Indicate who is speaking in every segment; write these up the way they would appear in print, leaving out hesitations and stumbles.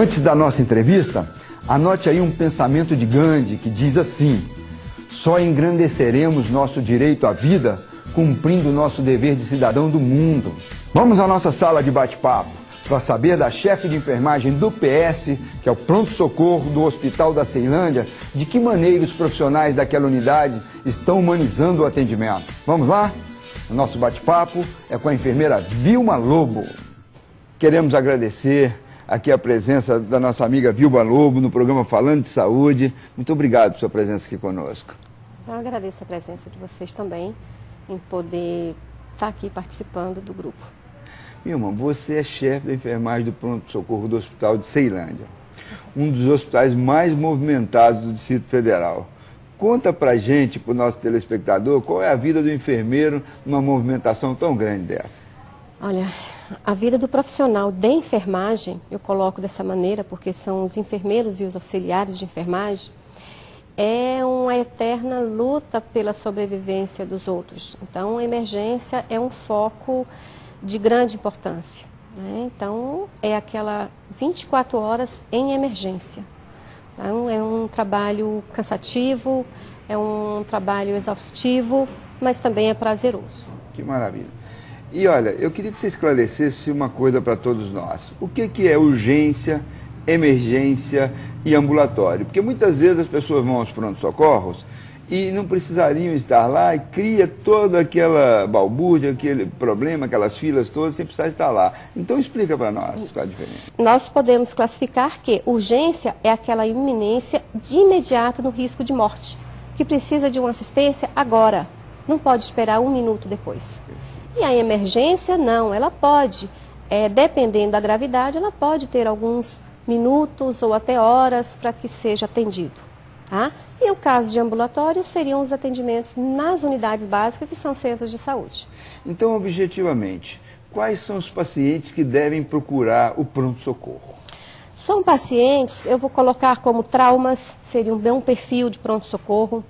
Speaker 1: Antes da nossa entrevista, anote aí um pensamento de Gandhi que diz assim: só engrandeceremos nosso direito à vida cumprindo nosso dever de cidadão do mundo. Vamos à nossa sala de bate-papo para saber da chefe de enfermagem do PS, que é o pronto-socorro do Hospital da Ceilândia, de que maneira os profissionais daquela unidade estão humanizando o atendimento. Vamos lá? O nosso bate-papo é com a enfermeira Vilma Lobo. Queremos agradecer aqui a presença da nossa amiga Vilma Lobo no programa Falando de Saúde. Muito obrigado por sua presença aqui conosco.
Speaker 2: Eu agradeço a presença de vocês também, em poder estar aqui participando do grupo.
Speaker 1: Vilma, você é chefe da enfermagem do pronto-socorro do Hospital de Ceilândia, um dos hospitais mais movimentados do Distrito Federal. Conta pra gente, pro nosso telespectador, qual é a vida do enfermeiro numa movimentação tão grande dessa?
Speaker 2: Olha, a vida do profissional de enfermagem, eu coloco dessa maneira, porque são os enfermeiros e os auxiliares de enfermagem, é uma eterna luta pela sobrevivência dos outros. Então, a emergência é um foco de grande importância, né? Então, é aquela 24 horas em emergência. Então, é um trabalho cansativo, é um trabalho exaustivo, mas também é prazeroso.
Speaker 1: Que maravilha. E olha, eu queria que você esclarecesse uma coisa para todos nós. O que é urgência, emergência e ambulatório? Porque muitas vezes as pessoas vão aos pronto-socorros e não precisariam estar lá e cria toda aquela balbúrdia, aquele problema, aquelas filas todas, sem precisar estar lá. Então explica para nós qual a diferença.
Speaker 2: Nós podemos classificar que urgência é aquela iminência de imediato no risco de morte, que precisa de uma assistência agora, não pode esperar um minuto depois. E a emergência não, ela pode, dependendo da gravidade, ela pode ter alguns minutos ou até horas para que seja atendido. Tá? E o caso de ambulatório seriam os atendimentos nas unidades básicas, que são centros de saúde.
Speaker 1: Então, objetivamente, quais são os pacientes que devem procurar o pronto-socorro?
Speaker 2: São pacientes, eu vou colocar como traumas, seria um perfil de pronto-socorro,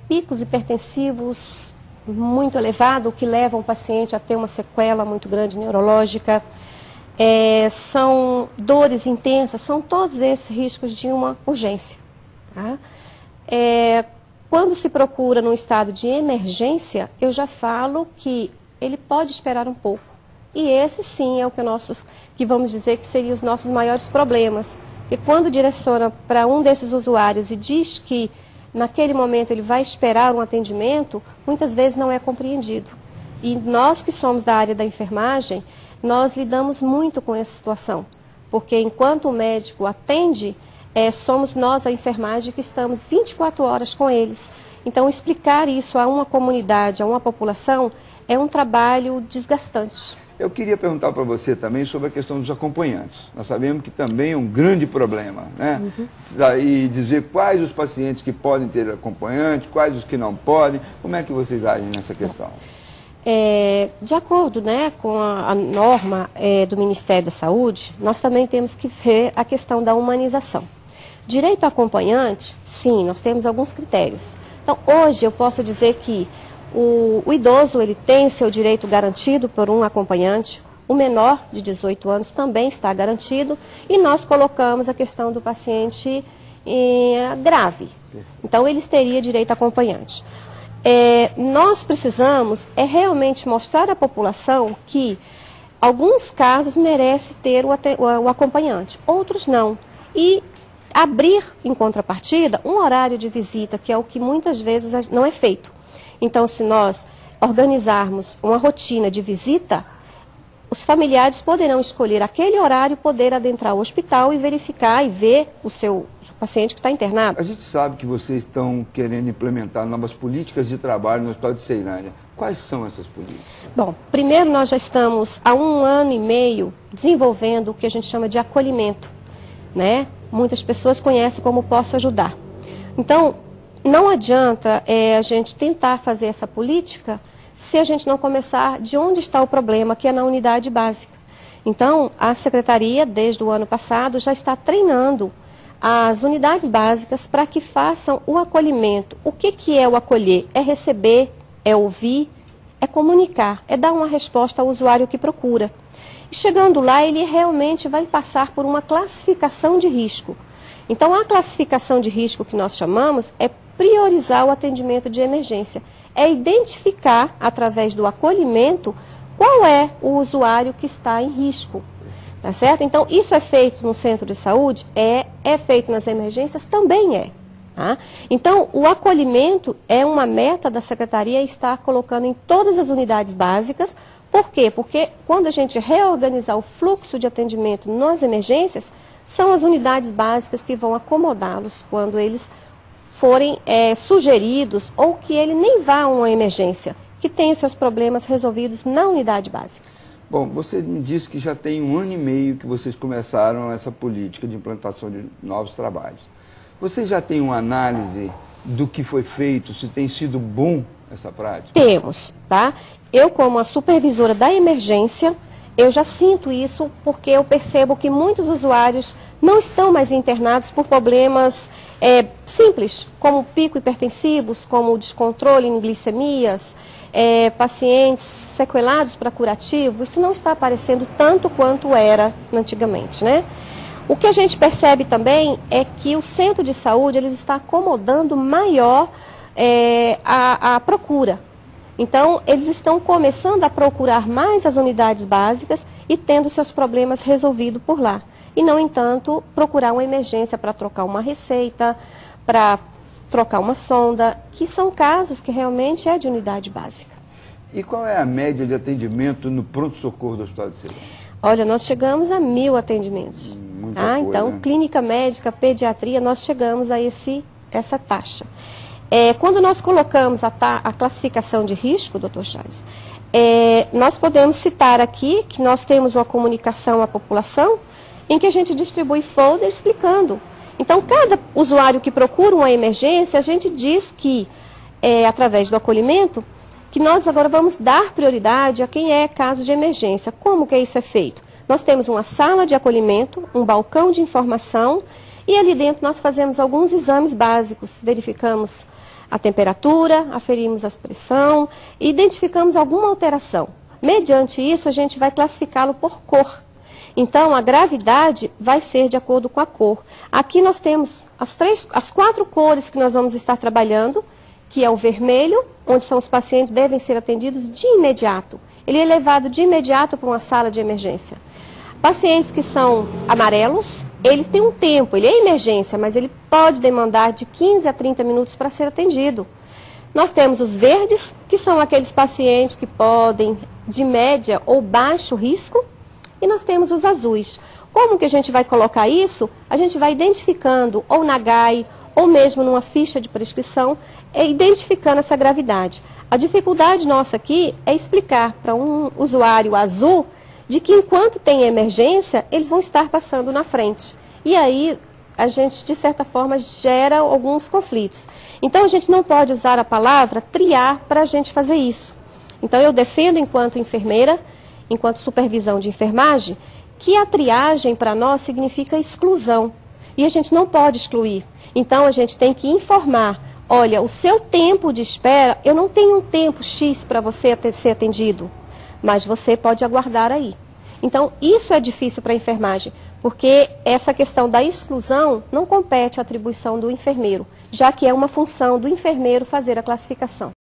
Speaker 2: picos hipertensivos muito elevado, que levam o paciente a ter uma sequela muito grande neurológica, são dores intensas, são todos esses riscos de uma urgência. Tá? Quando se procura num estado de emergência, eu já falo que ele pode esperar um pouco. E esse sim é o que vamos dizer que seriam os nossos maiores problemas. E quando direciona para um desses usuários e diz que naquele momento ele vai esperar um atendimento, muitas vezes não é compreendido. E nós que somos da área da enfermagem, nós lidamos muito com essa situação. Porque enquanto o médico atende, somos nós, a enfermagem, que estamos 24 horas com eles. Então, explicar isso a uma comunidade, a uma população, é um trabalho desgastante.
Speaker 1: Eu queria perguntar para você também sobre a questão dos acompanhantes. Nós sabemos que também é um grande problema, né? E dizer quais os pacientes que podem ter acompanhante, quais os que não podem. Como é que vocês agem nessa questão?
Speaker 2: De acordo, né, com a norma do Ministério da Saúde, nós também temos que ver a questão da humanização. Direito ao acompanhante, sim, nós temos alguns critérios. Então, hoje eu posso dizer que o idoso ele tem o seu direito garantido por um acompanhante, o menor de 18 anos também está garantido, e nós colocamos a questão do paciente grave. Então, eles teriam direito a acompanhante. Nós precisamos realmente mostrar à população que alguns casos merecem ter o acompanhante, outros não. E abrir, em contrapartida, um horário de visita, que é o que muitas vezes não é feito. Então, se nós organizarmos uma rotina de visita, os familiares poderão escolher aquele horário, poder adentrar o hospital e verificar e ver o seu paciente que está internado.
Speaker 1: A gente sabe que vocês estão querendo implementar novas políticas de trabalho no Hospital de Ceilândia. Quais são essas políticas? Bom,
Speaker 2: primeiro nós já estamos há 1 ano e meio desenvolvendo o que a gente chama de acolhimento, né? Muitas pessoas conhecem como Posso Ajudar. Então, não adianta a gente tentar fazer essa política se a gente não começar de onde está o problema, que é na unidade básica. Então, a Secretaria, desde o ano passado, já está treinando as unidades básicas para que façam o acolhimento. O que é o acolher? É receber, é ouvir, é comunicar, é dar uma resposta ao usuário que procura. E chegando lá, ele realmente vai passar por uma classificação de risco. Então, a classificação de risco que nós chamamos é priorizar o atendimento de emergência. É identificar, através do acolhimento, qual é o usuário que está em risco. Tá certo? Então, isso é feito no centro de saúde? É feito nas emergências? Também é. Tá? Então, o acolhimento é uma meta da Secretaria estar colocando em todas as unidades básicas. Por quê? Porque quando a gente reorganizar o fluxo de atendimento nas emergências, são as unidades básicas que vão acomodá-los quando eles forem sugeridos ou que ele nem vá a uma emergência, que tenha seus problemas resolvidos na unidade básica.
Speaker 1: Bom, você me disse que já tem 1 ano e meio que vocês começaram essa política de implantação de novos trabalhos. Você já tem uma análise do que foi feito, se tem sido bom essa prática?
Speaker 2: Temos, tá? Eu, como a supervisora da emergência, eu já sinto isso porque eu percebo que muitos usuários não estão mais internados por problemas simples, como pico hipertensivos, como descontrole em glicemias, pacientes sequelados para curativo. Isso não está aparecendo tanto quanto era antigamente, né? O que a gente percebe também é que o centro de saúde eles está acomodando maior a procura. Então, eles estão começando a procurar mais as unidades básicas e tendo seus problemas resolvidos por lá. E não, entanto, procurar uma emergência para trocar uma receita, para trocar uma sonda, que são casos que realmente é de unidade básica.
Speaker 1: E qual é a média de atendimento no pronto-socorro do Hospital de Ceará?
Speaker 2: Olha, nós chegamos a 1000 atendimentos.
Speaker 1: Muita
Speaker 2: tá?
Speaker 1: coisa,
Speaker 2: Então,
Speaker 1: né?
Speaker 2: clínica médica, pediatria, nós chegamos a essa taxa. Quando nós colocamos a classificação de risco, doutor Charles, nós podemos citar aqui que nós temos uma comunicação à população em que a gente distribui folder explicando. Então, cada usuário que procura uma emergência, a gente diz que, através do acolhimento, que nós agora vamos dar prioridade a quem é caso de emergência. Como que isso é feito? Nós temos uma sala de acolhimento, um balcão de informação e ali dentro nós fazemos alguns exames básicos, verificamos a temperatura, aferimos a pressão e identificamos alguma alteração. Mediante isso, a gente vai classificá-lo por cor. Então, a gravidade vai ser de acordo com a cor. Aqui nós temos as 4 cores que nós vamos estar trabalhando, que é o vermelho, onde são os pacientes devem ser atendidos de imediato. Ele é levado de imediato para uma sala de emergência. Pacientes que são amarelos, eles têm um tempo, ele é emergência, mas ele pode demandar de 15 a 30 minutos para ser atendido. Nós temos os verdes, que são aqueles pacientes que podem, de média ou baixo risco, e nós temos os azuis. Como que a gente vai colocar isso? A gente vai identificando, ou na GAI, ou mesmo numa ficha de prescrição, identificando essa gravidade. A dificuldade nossa aqui é explicar para um usuário azul de que enquanto tem emergência, eles vão estar passando na frente. E aí, a gente, de certa forma, gera alguns conflitos. Então, a gente não pode usar a palavra triar para a gente fazer isso. Então, eu defendo, enquanto enfermeira, enquanto supervisão de enfermagem, que a triagem para nós significa exclusão. E a gente não pode excluir. Então, a gente tem que informar. Olha, o seu tempo de espera, eu não tenho um tempo X para você ser atendido, mas você pode aguardar aí. Então, isso é difícil para a enfermagem, porque essa questão da exclusão não compete à atribuição do enfermeiro, já que é uma função do enfermeiro fazer a classificação.